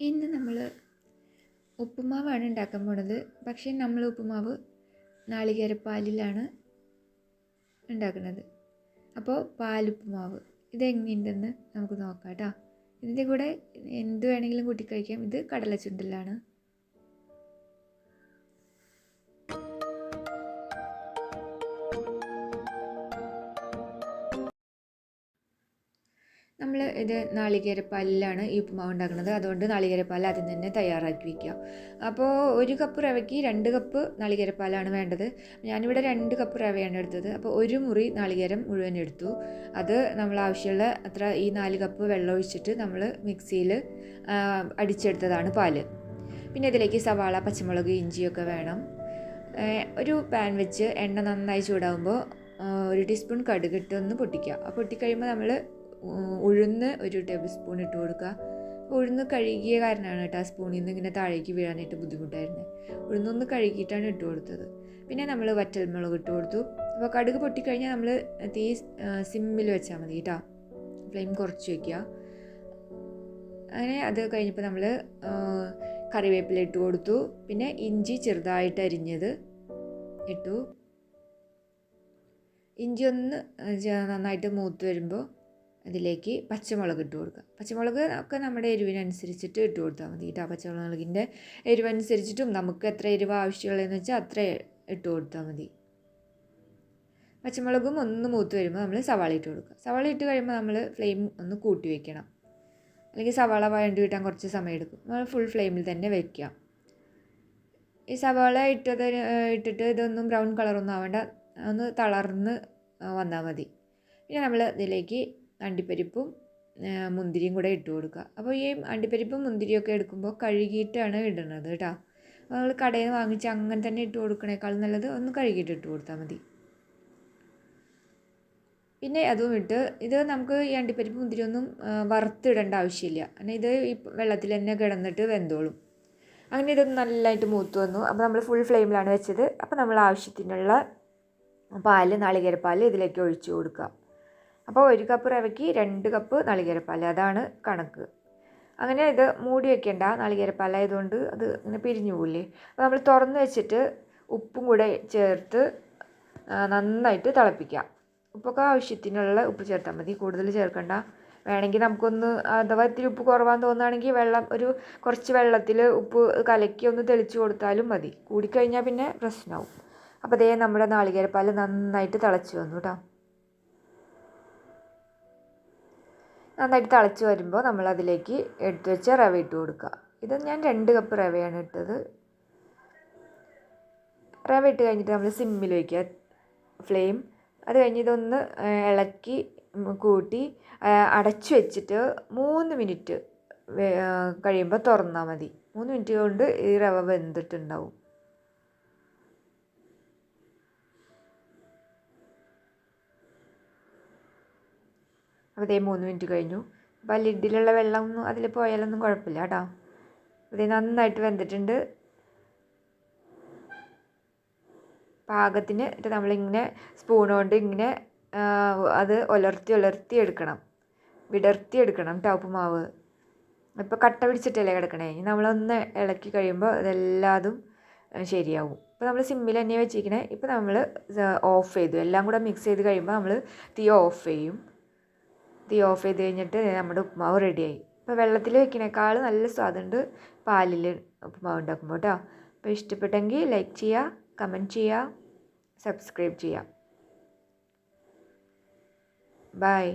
ഇന്ന് നമ്മൾ ഉപ്പുമാവാണ് ഉണ്ടാക്കാൻ പോണത്. പക്ഷേ നമ്മൾ ഉപ്പുമാവ് നാളികേരപ്പാലിലാണ് ഉണ്ടാക്കുന്നത്. അപ്പോൾ പാലുപ്പുമാവ് ഇതെങ്ങനെയുണ്ടെന്ന് നമുക്ക് നോക്കാം കേട്ടോ. ഇതിൻ്റെ കൂടെ എന്ത് വേണമെങ്കിലും കൂട്ടി കഴിക്കാം. ഇത് കടലച്ചുണ്ടലാണ്. നമ്മൾ ഇത് നാളികേരപ്പാലിലാണ് ഈ ഉപ്പുമാവ് ഉണ്ടാക്കുന്നത്. അതുകൊണ്ട് നാളികേരപ്പാൽ ആദ്യം തന്നെ തയ്യാറാക്കി വയ്ക്കുക. അപ്പോൾ 1 കപ്പ് റവയ്ക്ക് 2 കപ്പ് നാളികേരപ്പാലാണ് വേണ്ടത്. ഞാനിവിടെ 2 കപ്പ് റവയാണ് എടുത്തത്. അപ്പോൾ 1 മുറി നാളികേരം മുഴുവൻ എടുത്തു. അത് നമ്മൾ ആവശ്യമുള്ള അത്ര ഈ 4 കപ്പ് വെള്ളം ഒഴിച്ചിട്ട് നമ്മൾ മിക്സിയിൽ അടിച്ചെടുത്തതാണ് പാല്. പിന്നെ ഇതിലേക്ക് സവാള, പച്ചമുളക്, ഇഞ്ചിയൊക്കെ വേണം. ഒരു പാൻ വെച്ച് എണ്ണ നന്നായി ചൂടാകുമ്പോൾ 1 ടീസ്പൂൺ കടുകിട്ട് ഒന്ന് പൊട്ടിക്കുക. ആ പൊട്ടിക്കഴിയുമ്പോൾ നമ്മൾ ഉഴുന്ന് 1 ടേബിൾ സ്പൂൺ ഇട്ട് കൊടുക്കുക. ഉഴുന്ന് കഴുകിയ കാരണമാണ് കേട്ടോ ആ സ്പൂണിൽ നിന്ന് ഇങ്ങനെ താഴേക്ക് വീഴാനായിട്ട് ബുദ്ധിമുട്ടായിരുന്നത്. ഉഴുന്നൊന്ന് കഴുകിയിട്ടാണ് ഇട്ട് കൊടുത്തത്. പിന്നെ നമ്മൾ വറ്റൽമുളക് ഇട്ട് കൊടുത്തു. അപ്പോൾ കടുക് പൊട്ടിക്കഴിഞ്ഞാൽ നമ്മൾ തീ സിമ്മിൽ വെച്ചാൽ മതി കേട്ടോ, ഫ്ലെയിം കുറച്ച് വയ്ക്കുക. അങ്ങനെ അത് കഴിഞ്ഞപ്പോൾ നമ്മൾ കറിവേപ്പില ഇട്ട് കൊടുത്തു. പിന്നെ ഇഞ്ചി ചെറുതായിട്ട് അരിഞ്ഞത് ഇട്ടു. ഇഞ്ചി ഒന്ന് നന്നായിട്ട് മൂത്ത് വരുമ്പോൾ അതിലേക്ക് പച്ചമുളക് ഇട്ട് കൊടുക്കുക. പച്ചമുളക് ഒക്കെ നമ്മുടെ എരിവിനനുസരിച്ചിട്ട് ഇട്ട് കൊടുത്താൽ മതി കേട്ടോ. പച്ചമുളകിൻ്റെ എരിവനുസരിച്ചിട്ടും നമുക്ക് എത്ര എരിവ് ആവശ്യമുള്ളതെന്ന് വെച്ചാൽ അത്ര ഇട്ട് കൊടുത്താൽ മതി. പച്ചമുളകും ഒന്ന് മൂത്ത് വരുമ്പോൾ നമ്മൾ സവാള ഇട്ട് കൊടുക്കുക. സവാള ഇട്ട് കഴിയുമ്പോൾ നമ്മൾ ഫ്ലെയിം ഒന്ന് കൂട്ടി വയ്ക്കണം, അല്ലെങ്കിൽ സവാള വഴണ്ടി കിട്ടാൻ കുറച്ച് സമയം എടുക്കും. നമ്മൾ ഫുൾ ഫ്ലെയിമിൽ തന്നെ വയ്ക്കുക. ഈ സവാള ഇട്ടിട്ട് ഇതൊന്നും ബ്രൗൺ കളറൊന്നും ആവേണ്ട, ഒന്ന് തളർന്ന് വന്നാൽ മതി. പിന്നെ നമ്മൾ ഇതിലേക്ക് അണ്ടിപ്പരിപ്പും മുന്തിരിയും കൂടെ ഇട്ട് കൊടുക്കുക. അപ്പോൾ ഈ അണ്ടിപ്പരിപ്പും മുന്തിരിയൊക്കെ എടുക്കുമ്പോൾ കഴുകിയിട്ടാണ് ഇടുന്നത് കേട്ടോ. നമ്മൾ കടയിൽ നിന്ന് വാങ്ങിച്ച് അങ്ങനെ തന്നെ ഇട്ട് കൊടുക്കണേക്കാൾ നല്ലത് ഒന്ന് കഴുകിയിട്ട് ഇട്ട് കൊടുത്താൽ മതി. പിന്നെ അതും ഇട്ട് ഇത് നമുക്ക് ഈ അണ്ടിപ്പരിപ്പ് മുന്തിരിയൊന്നും വറുത്തിടേണ്ട ആവശ്യമില്ല. കാരണം ഇത് ഈ വെള്ളത്തിൽ തന്നെ കിടന്നിട്ട് വെന്തോളും. അങ്ങനെ ഇതൊന്ന് നല്ലതായിട്ട് മൂത്ത് വന്നു. അപ്പോൾ നമ്മൾ ഫുൾ ഫ്ലെയിമിലാണ് വെച്ചത്. അപ്പോൾ നമ്മൾ ആവശ്യത്തിനുള്ള പാല്, നാളികേരപ്പാൽ ഇതിലേക്ക് ഒഴിച്ചു കൊടുക്കുക. അപ്പോൾ 1 കപ്പ് റവയ്ക്ക് 2 കപ്പ് നാളികേരപ്പാൽ, അതാണ് കണക്ക്. അങ്ങനെ ഇത് മൂടി വയ്ക്കേണ്ട, നാളികേരപ്പാലായതുകൊണ്ട് അത് ഇങ്ങനെ പിരിഞ്ഞു പോകില്ലേ. അപ്പോൾ നമ്മൾ തുറന്ന് വെച്ചിട്ട് ഉപ്പും കൂടെ ചേർത്ത് നന്നായിട്ട് തിളപ്പിക്കുക. ഉപ്പൊക്കെ ആവശ്യത്തിനുള്ള ഉപ്പ് ചേർത്താൽ മതി, കൂടുതൽ ചേർക്കണ്ട. വേണമെങ്കിൽ നമുക്കൊന്ന് അഥവാ ഇത്തിരി ഉപ്പ് കുറവാന്ന് തോന്നുകയാണെങ്കിൽ കുറച്ച് വെള്ളത്തിൽ ഉപ്പ് കലക്കി ഒന്ന് തെളിച്ച് കൊടുത്താലും മതി. കൂടിക്കഴിഞ്ഞാൽ പിന്നെ പ്രശ്നമാവും. അപ്പോൾ അതേ നമ്മുടെ നാളികേരപ്പാൽ നന്നായിട്ട് തിളച്ച് വന്നു കേട്ടോ. നന്നായിട്ട് തിളച്ച് വരുമ്പോൾ നമ്മളതിലേക്ക് എടുത്ത് വെച്ച റവ ഇട്ട് കൊടുക്കുക. ഇത് ഞാൻ 2 കപ്പ് റവയാണ് ഇട്ടത്. റവ ഇട്ട് കഴിഞ്ഞിട്ട് നമ്മൾ സിമ്മിൽ വയ്ക്കുക ഫ്ലെയിം. അത് കഴിഞ്ഞ് ഇതൊന്ന് ഇളക്കി കൂട്ടി അടച്ചു വെച്ചിട്ട് 3 മിനിറ്റ് കഴിയുമ്പോൾ തുറന്നാൽ മതി. 3 മിനിറ്റ് കൊണ്ട് ഈ റവ വെന്തിട്ടുണ്ടാവും. അപ്പോൾ 3 മിനിറ്റ് കഴിഞ്ഞു. അപ്പോൾ ആ ലിഡിലുള്ള വെള്ളമൊന്നും അതിൽ പോയാലൊന്നും കുഴപ്പമില്ല കേട്ടോ. ഇത് നന്നായിട്ട് വെന്തിട്ടുണ്ട്. പാകത്തിന് നമ്മളിങ്ങനെ സ്പൂൺ കൊണ്ട് ഇങ്ങനെ അത് ഉലർത്തി എടുക്കണം, വിടർത്തി എടുക്കണം കേട്ടോ ഉപ്പുമാവ്. ഇപ്പോൾ കട്ട പിടിച്ചിട്ടല്ലേ കിടക്കണേ. നമ്മളൊന്ന് ഇളക്കി കഴിയുമ്പോൾ അതെല്ലാതും ശരിയാവും. ഇപ്പോൾ നമ്മൾ സിമ്മിൽ തന്നെ വെച്ചിരിക്കണേ. ഇപ്പോൾ നമ്മൾ ഓഫ് ചെയ്തു. എല്ലാം കൂടെ മിക്സ് ചെയ്ത് കഴിയുമ്പോൾ നമ്മൾ തീ ഓഫ് ചെയ്യും. തീ ഓഫ് ചെയ്ത് കഴിഞ്ഞിട്ട് നമ്മുടെ ഉപ്പുമാവ് റെഡിയായി. ഇപ്പോൾ വെള്ളത്തിൽ വെക്കണേക്കാൾ നല്ല സ്വാദുണ്ട് പാലിൽ ഉപ്പുമാവ് ഉണ്ടാക്കുമ്പോൾ കേട്ടോ. അപ്പോൾ ഇഷ്ടപ്പെട്ടെങ്കിൽ ലൈക്ക് ചെയ്യുക, കമൻറ്റ് ചെയ്യുക, സബ്സ്ക്രൈബ് ചെയ്യുക. ബൈ.